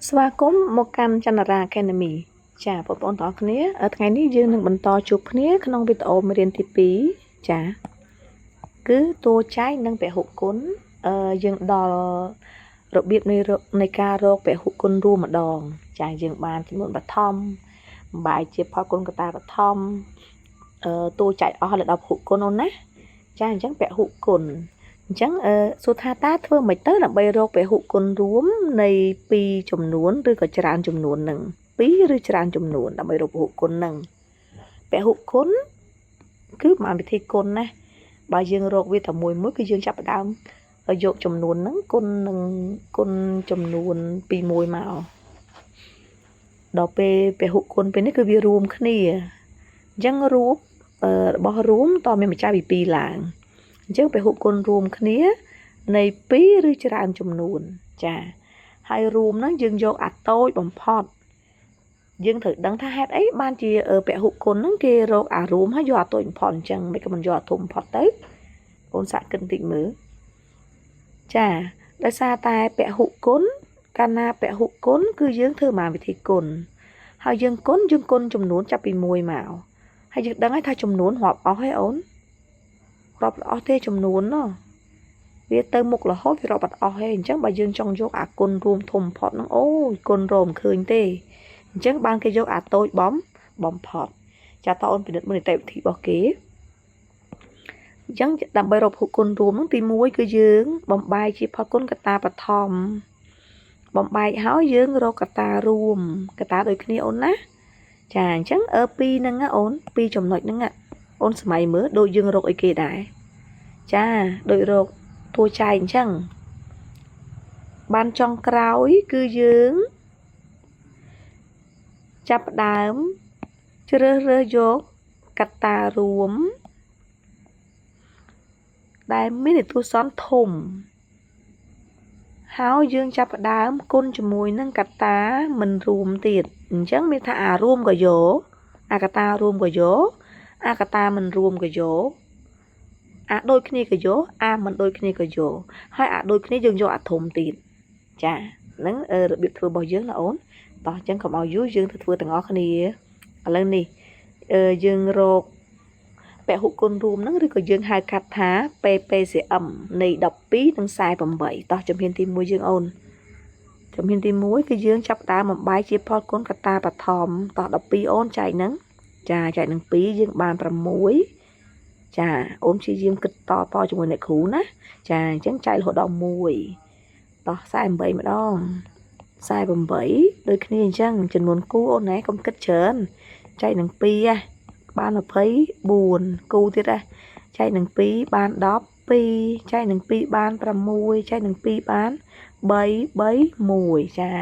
ស្វាគមន៍មកកាន់ចន្ទរា Academy ចាបងប្អូនទាំងអស់គ្នាថ្ងៃនេះយើងនឹងបន្តជួបគ្នាក្នុងវីដេអូមេរៀនទី2ចាគឺតួចែកនិងពហុគុណយើងដល់របៀបនៃការរកពហុគុណរួមម្ដងចាយើងបានចំនួនបឋមបាយជាផលគុណកតាបឋមតួចែកអស់ដល់ពហុគុណអូនណាចាអញ្ចឹងពហុគុណអញ្ចឹងសួរថាតើធ្វើម៉េចទៅដើម្បីរកពហុគុណរួមនៃ2ចំនួនឬក៏ច្រើនចំនួននឹង2ឬច្រើនចំនួនដើម្បីរកពហុគុណនឹងពហុគុណគឺប្រហែលវិធីគុណណាបើយើងរកវាតែមួយគឺយើងចាប់ផ្ដើមយកចំនួនហ្នឹងគុណនឹងគុណចំនួនពី1មកដល់ពេលពហុគុណពេលនេះគឺវារួមគ្នាអញ្ចឹងរូបរបស់រួមតមានម្ចាស់ពី2ឡើងអញ្ចឹងពហុគុណរួមគ្នានៃ2ឬច្រើនចំនួនចាហើយរួមហ្នឹងយើងយកអាតូចបំផុតយើងត្រូវដឹងថាហេតុអីបានជាពហុគុណហ្នឹងគេរកអារួមហើយយកអាតូចបំផុតអញ្ចឹងមិនក៏មិនយកអាធំបំផុតទៅអូនសាកគិតបន្តិចមើលចាដោយសារតែពហុគុណកាលណាពហុគុណគឺយើងធ្វើមកវិធីគុណហើយយើងគុណចំនួនចាប់ពី1មកហើយយើងដឹងហើយថាចំនួនរាប់អស់ហើយអូនរាប់អស់ទេចំនួនណោះវាទៅមុខរហូតវារាប់អត់អស់ទេអញ្ចឹងបើយើងចង់យកអាគុណរួមធំបំផុតហ្នឹងអូយគុណរមឃើញទេអញ្ចឹងបានគេយកអាតូចបំផុតចាតើអូនពិនិត្យមើលនីតិវិធីរបស់គេអញ្ចឹងដើម្បីរកពហុគុណរួមហ្នឹងទី1គឺយើងបំបែកជាផលគុណកតាបឋមបំបែកហើយយើងរកកតារួមកតាដូចគ្នាអូនណាចាអញ្ចឹង2ហ្នឹងអូន2ចំណុចហ្នឹងអូនស្មៃមើលដូចយើងរកអីគេដែរចាដូចរកតួចែកអញ្ចឹងបានចុងក្រោយគឺយើងចាប់ផ្ដើមជ្រើសរើសយកកតារួមដែលមាននីតិសន្នធំហើយយើងចាប់ផ្ដើមគុណជាមួយនឹងកតាមិនរួមទៀតអញ្ចឹងមានថាអារួមក៏យកអាកតារួមក៏យកអាកតាមិនរួមក៏យកអាដូចគ្នាក៏យកអាមិនដូចគ្នាក៏យកហើយអាដូចគ្នាយើងយកអាធំទៀតចាហ្នឹងរបៀបធ្វើរបស់យើងណាអូនតោះអញ្ចឹងកុំឲ្យយូរយើងធ្វើទាំងអស់គ្នាឥឡូវនេះយើងរកពហុគុណរួមហ្នឹងឬក៏យើងហៅកាត់ថា PPCM នៃ12និង48តោះជំហានទី1យើងអូនជំហានទី1គឺយើងចាប់ដើមបំបែកជាផលគុណកតាបឋមតោះ12អូនចែកហ្នឹងចាចែកនឹង2យើងបាន6ចាអូនព្យាយាមគិតតជាមួយអ្នកគ្រូណាចាអញ្ចឹងចែករហូតដល់1តោះ48ម្ដង48ដូចគ្នាអញ្ចឹងចំនួនគូអូនណែកុំគិតច្រើនចែកនឹង2បាន24គូទៀតចែកនឹង2បាន12ចែកនឹង2បាន6ចែកនឹង2បាន3 1ចាអ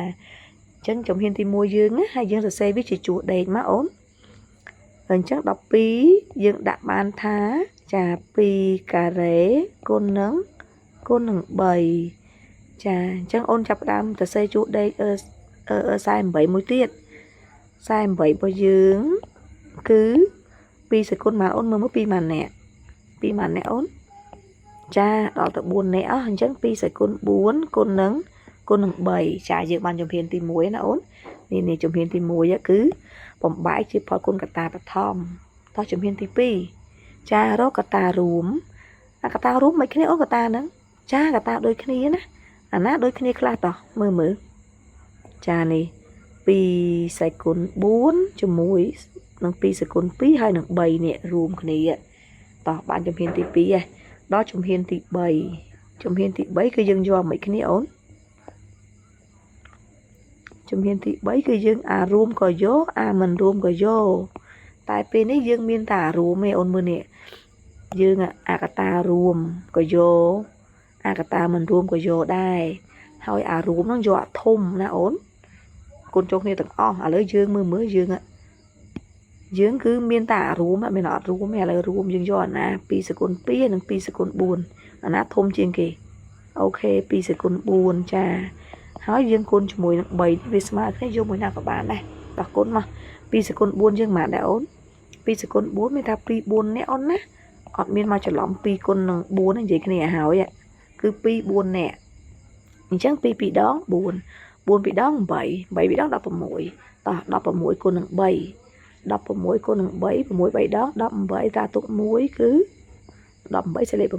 ញ្ចឹងជំហានទី1យើងហើយយើងសរសេរវាជាជួរដេកមកអូនអញ្ចឹង12យើងដាក់បានថាចា2ការ៉េគុណនឹង3ចាអញ្ចឹងអូនចាប់ផ្ដើមសរសេរជួរដេក48មួយទៀត48របស់យើងគឺ2សេគុណបានអូនមើល2ម៉ានអ្នក2ម៉ានអ្នកអូនចាដល់ទៅ4អ្នកអញ្ចឹង2សេគុណ4គុណនឹង3ចាយើងបានជំហានទី1ណាអូននេះជំហានទី1គឺបំបែកជាផលគុណកតាបឋមតោះជំហានទី2ចារកកតារួមអាកតារួមមិនគ្នាអូនកតាហ្នឹងចាកតាដូចគ្នាណាអាណាដូចគ្នាខ្លះតោះមើលចានេះ2សេគុណ4ជាមួយនឹង2សេគុណ2ហើយនឹង3នេះរួមគ្នាតោះបានជំហានទី2ដល់ជំហានទី3ជំហានទី3គឺយើងយកមិនគ្នាអូនជំហានទី3គឺយើងអារួមក៏យកអាមិនរួមក៏យកតែពេលនេះយើងមានតែអារួមទេអូនមើលនេះយើងអាកតារួមក៏យកអាកតាមិនរួមក៏យកដែរហើយអារួមហ្នឹងយកអាធំណាអូនគុណចូលគ្នាទាំងអស់ឥឡូវយើងមើលយើងគឺមានតែអារួមអត់មានអត់រួមទេឥឡូវរួមយើងយកអាណា2សេគុណ2និង2សេគុណ4អាណាធំជាងគេអូខេ2សេគុណ4ចាហើយយើងគុណជាមួយនឹង3វាស្មើគ្នាយកមួយណាក៏បានដែរដល់គុណមក2សេគុណ4យើងបានដែរអូន2សេគុណ4មានថា2 4នាក់អូនណាអត់មានមកច្រឡំ2គុណនឹង4និយាយគ្នាឲ្យហើយគឺ2 4នាក់ chẳng pi đón buồn pi đón 7 pi đón 16 ta 16 គុណនឹង3 16គុណនឹង3 6 3ដង18តាទុក1គឺ18សេលេខ6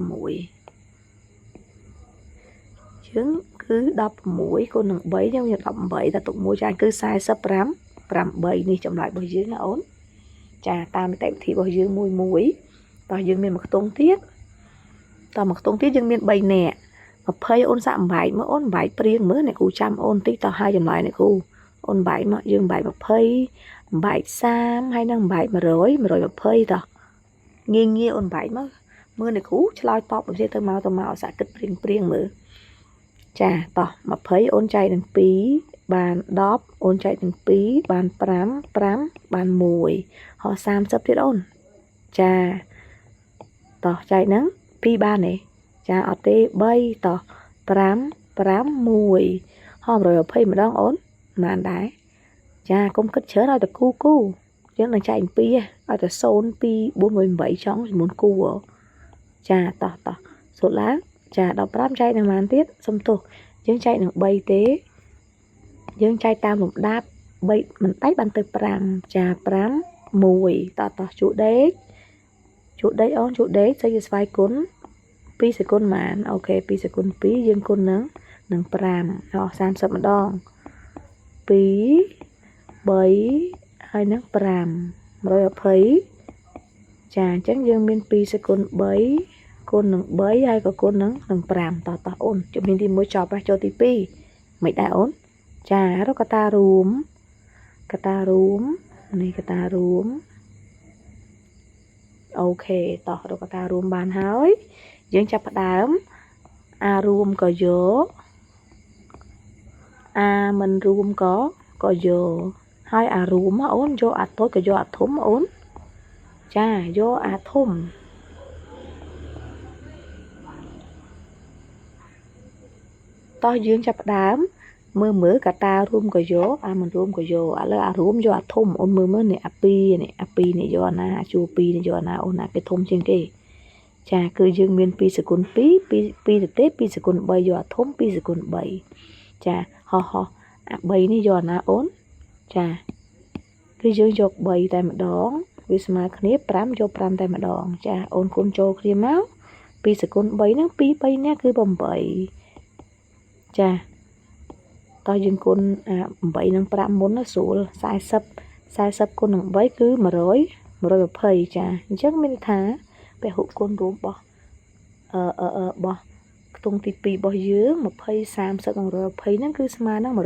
ចឹងគឺ16គុណនឹង3យើងយក18តាទុក1ចាគឺ 45 8នេះចម្លើយរបស់យើងណាអូនចាតាមនីតិវិធីរបស់យើងមួយតោះយើងមានមួយខ្ទង់ទៀតតោះមួយខ្ទង់ទៀតយើងមាន3នាក់20អូនសាក់បំបែកមើលអូនបំបែកព្រៀងមើលអ្នកគ្រូចាំអូនតិចតោះឲ្យចម្លើយអ្នកគ្រូអូនបែកមកយើងបែក20បែក30ហើយនឹងបែក100 120តោះងាយអូនបែកមកមើលអ្នកគ្រូឆ្លើយតបទៅទៅមកសាក់គិតព្រៀងមើលចាតោះ20អូនចែកនឹង2បាន10អូនចែកនឹង2បាន5បាន1ហោះ30ទៀតអូនចាតោះចែកនឹង2បានទេចាអត់ទេ3តោះ5 1ហោះ120ម្ដងអូនបានដែរចាកុំគិតច្រើនឲ្យតែគូយើងនឹងចែក2ឲ្យតែ0 2 4 8ចង់ចំនួនគូចាតោះសូត្រឡើងចា15ចែកនឹងបានទៀតសុំទោសយើងចែកនឹង3ទេយើងចែកតាមលំដាប់3មិនដៃបានទៅ5ចា5 1តោះជួដេកអូនជួដេកសេចស្វ័យគុណ2សេគុណបានអូខេ2សេគុណ2យើងគុណនឹង5អស់30ម្ដង2 3ហើយនឹង5 120ចាអញ្ចឹងយើងមាន2សេគុណ3គុណនឹង3ហើយក៏គុណនឹង5តោះអូនជំនាញទី1ចប់ហើយចូលទី2មិនដែរអូនចារកកតារួមនេះកតារួមអូខេតោះរកកតារួមបានហើយយើងចាប់ផ្ដើមអារួមក៏យកអាមិនរួមក៏យកហើយអារួមអូនយកអាតូចក៏យកអាធំអូនចាយកអាធំតោះយើងចាប់ផ្ដើមមើលកតារួមក៏យកអាមិនរួមក៏យកឥឡូវអារួមយកអាធំអូនមើលនេះអា2នេះយកអាណាអាជួ2នេះយកអាណាអូនអាគេធំជាងគេចាគឺយើងមាន2សេគុណ2ទៅទេ2សេគុណ3យកអាធំ2សេគុណ3ចាហោះអា3នេះយកអាណាអូនចាគឺយើងយក3តែម្ដងវាស្មើគ្នា5យក5តែម្ដងចាអូនគុណចូលគ្នាមក2សេគុណ3ហ្នឹង2 3នេះគឺ8ចាតោះយើងគុណ8និង5មុនណាស្រួល40គុណនឹង3គឺ120ចាអញ្ចឹងមានន័យថាពហុគុណរួមរបស់របស់ខ្ទង់ទី2របស់យើង20 30និង120ហ្នឹងគឺស្មើនឹង120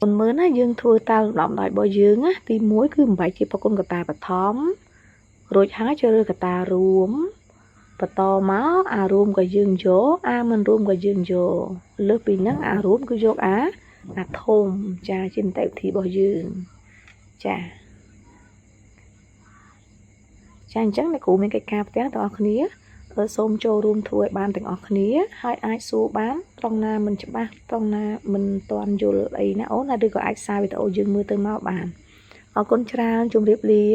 អូនមើលណាយើងធ្វើតាមលំដាប់ដោយរបស់យើងណាទី1គឺបំបែកជាបគុណកតាបឋមរួចហើយជ្រើសរើសកតារួមបន្តមកអារួមក៏យើងយកអាមិនរួមក៏យើងយកលើសពីហ្នឹងអារួមគឺយកអាធំចាជានីតិវិធីរបស់យើងចាអញ្ចឹងអ្នកគ្រូមានកិច្ចការផ្ទះទាំងអស់គ្នាសូមចូលរួមធ្វើឲ្យបានទាំងអស់គ្នាហើយអាចសួរបានត្រង់ណាមិនច្បាស់ត្រង់ណាមិនទាន់យល់អីណាអូនឬក៏អាចសារវីដេអូយើងមើលទៅមកបានអរគុណច្រើនជម្រាបលា